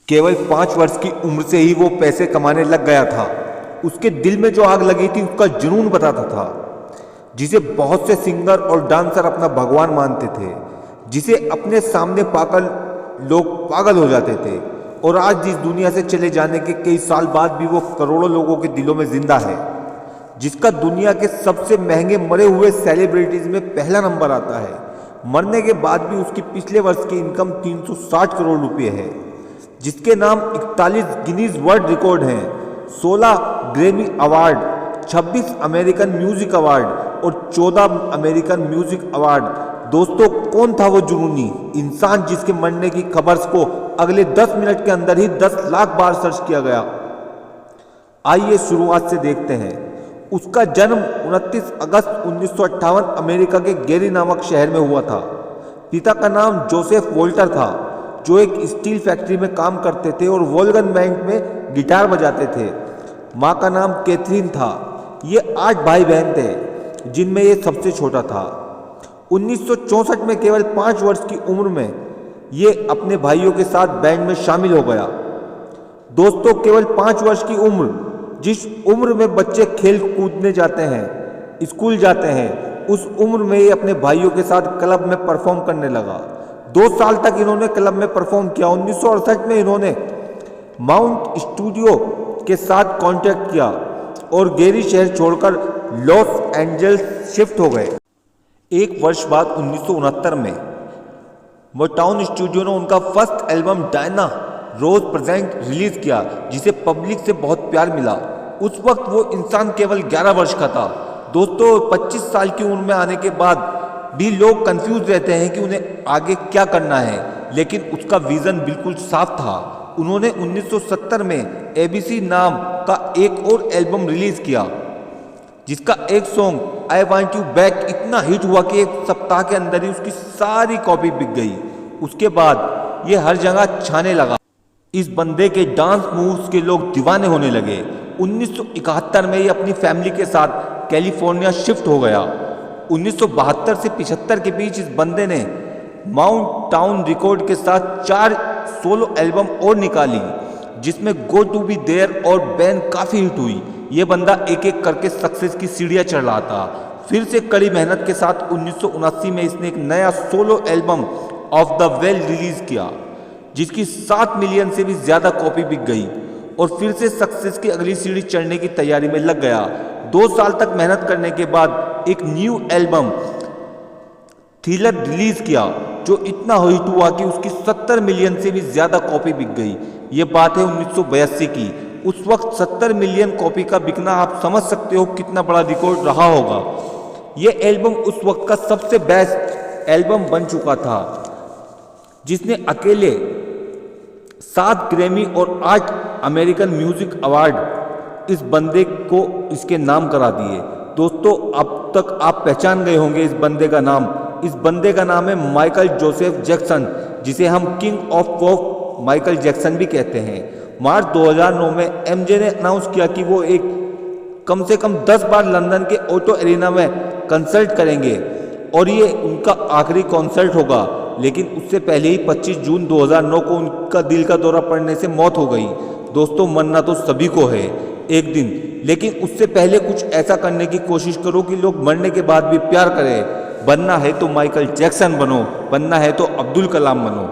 केवल 5 वर्ष की उम्र से ही वो पैसे कमाने लग गया था। उसके दिल में जो आग लगी थी उसका जुनून बताता था, जिसे बहुत से सिंगर और डांसर अपना भगवान मानते थे, जिसे अपने सामने पाकर लोग पागल हो जाते थे। और आज इस दुनिया से चले जाने के कई साल बाद भी वो करोड़ों लोगों के दिलों में जिंदा है, जिसका दुनिया के सबसे महंगे मरे हुए सेलिब्रिटीज में पहला नंबर आता है। मरने के बाद भी उसकी पिछले वर्ष की इनकम 360 करोड़ रुपए है, जिसके नाम 41 गिनीज वर्ल्ड रिकॉर्ड हैं, 16 Grammy award, 26 American music award और 14 अमेरिकन म्यूजिक अवार्ड। दोस्तों, कौन था वो जुनूनी इंसान जिसके मरने की खबर को अगले 10 मिनट के अंदर ही 10 लाख बार सर्च किया गया? आइए शुरुआत से देखते हैं। उसका जन्म 29 अगस्त 1958 अमेरिका के गेरी नामक शहर में हुआ था। पिता का नाम जोसेफ वोल्टर था, जो एक स्टील फैक्ट्री में काम करते थे और वोल्गन बैंक में गिटार बजाते थे। माँ का नाम कैथरीन था। ये 8 भाई बहन थे, जिनमें ये सबसे छोटा था। 1964 में केवल 5 वर्ष की उम्र में ये अपने भाइयों के साथ बैंड में शामिल हो गया। दोस्तों, केवल 5 वर्ष की उम्र, जिस उम्र में बच्चे खेल कूदने जाते हैं, स्कूल जाते हैं, उस उम्र में ये अपने भाइयों के साथ क्लब में परफॉर्म करने लगा। 2 साल तक इन्होंने क्लब में परफॉर्म किया। 1968 में इन्होंने माउंट स्टूडियो के साथ कॉन्टैक्ट किया और गेरी शहर छोड़कर लॉस एंजल्स शिफ्ट हो गए। एक वर्ष बाद 1969 में मोटाउन स्टूडियो ने उनका फर्स्ट एल्बम डायना रोज प्रेजेंट रिलीज किया, जिसे पब्लिक से बहुत प्यार मिला। उस वक्त वो इंसान केवल 11 वर्ष का था। दोस्तों, 25 साल की उम्र में आने के बाद भी लोग कंफ्यूज रहते हैं कि उन्हें आगे क्या करना है, लेकिन उसका विजन बिल्कुल साफ था। उन्होंने 1970 में एबीसी नाम का एक और एल्बम रिलीज किया, जिसका एक song I want you back इतना हिट हुआ कि एक सप्ताह के अंदर ही उसकी सारी कॉपी बिक गई। उसके बाद ये हर जगह छाने लगा। इस बंदे के डांस मूव्स के लोग दीवाने होने लगे। 1971 में ये अपनी फैमिली के साथ कैलिफोर्निया शिफ्ट हो गया। 1972 से 75 के बीच इस बंदे ने माउंट टाउन रिकॉर्ड के साथ 4 सोलो एल्बम और निकाली, जिसमें गो टू बी देयर और बैन काफ़ी हिट हुई। ये बंदा एक एक करके सक्सेस की सीढ़ियाँ चढ़ रहा था। फिर से कड़ी मेहनत के साथ 1979 में इसने एक नया solo album of the well release किया, जिसकी 7 मिलियन से भी ज़्यादा कॉपी बिक गई और फिर से सक्सेस की अगली सीढ़ी चढ़ने की तैयारी में लग गया। 2 साल तक मेहनत करने के बाद एक न्यू एल्बम थ्रिलर रिलीज किया, जो इतना हिट हुआ कि उसकी 70 मिलियन से भी ज़्यादा कॉपी बिक गई। ये बात है 1982 की। उस वक्त 70 मिलियन कॉपी का बिकना आप समझ सकते हो कितना बड़ा रिकॉर्ड रहा होगा। ये एल्बम उस वक्त का सबसे बेस्ट एल्बम बन चुका था, जिसने अकेले 7 ग्रैमी और 8 अमेरिकन म्यूजिक अवार्ड इस बंदे को इसके नाम करा दिए। दोस्तों, अब तक आप पहचान गए होंगे इस बंदे का नाम। इस बंदे का नाम है माइकल जोसेफ जैक्सन, जिसे हम king of pop Michael Jackson भी कहते हैं। मार्च 2009 में एमजे ने अनाउंस किया कि वो एक कम से कम 10 बार लंदन के ओटो एरिना में कंसर्ट करेंगे और ये उनका आखिरी कॉन्सर्ट होगा। लेकिन उससे पहले ही 25 जून 2009 को उनका दिल का दौरा पड़ने से मौत हो गई। दोस्तों, मरना तो सभी को है एक दिन, लेकिन उससे पहले कुछ ऐसा करने की कोशिश करो कि लोग मरने के बाद भी प्यार करें। बनना है तो माइकल जैक्सन बनो, बनना है तो अब्दुल कलाम बनो।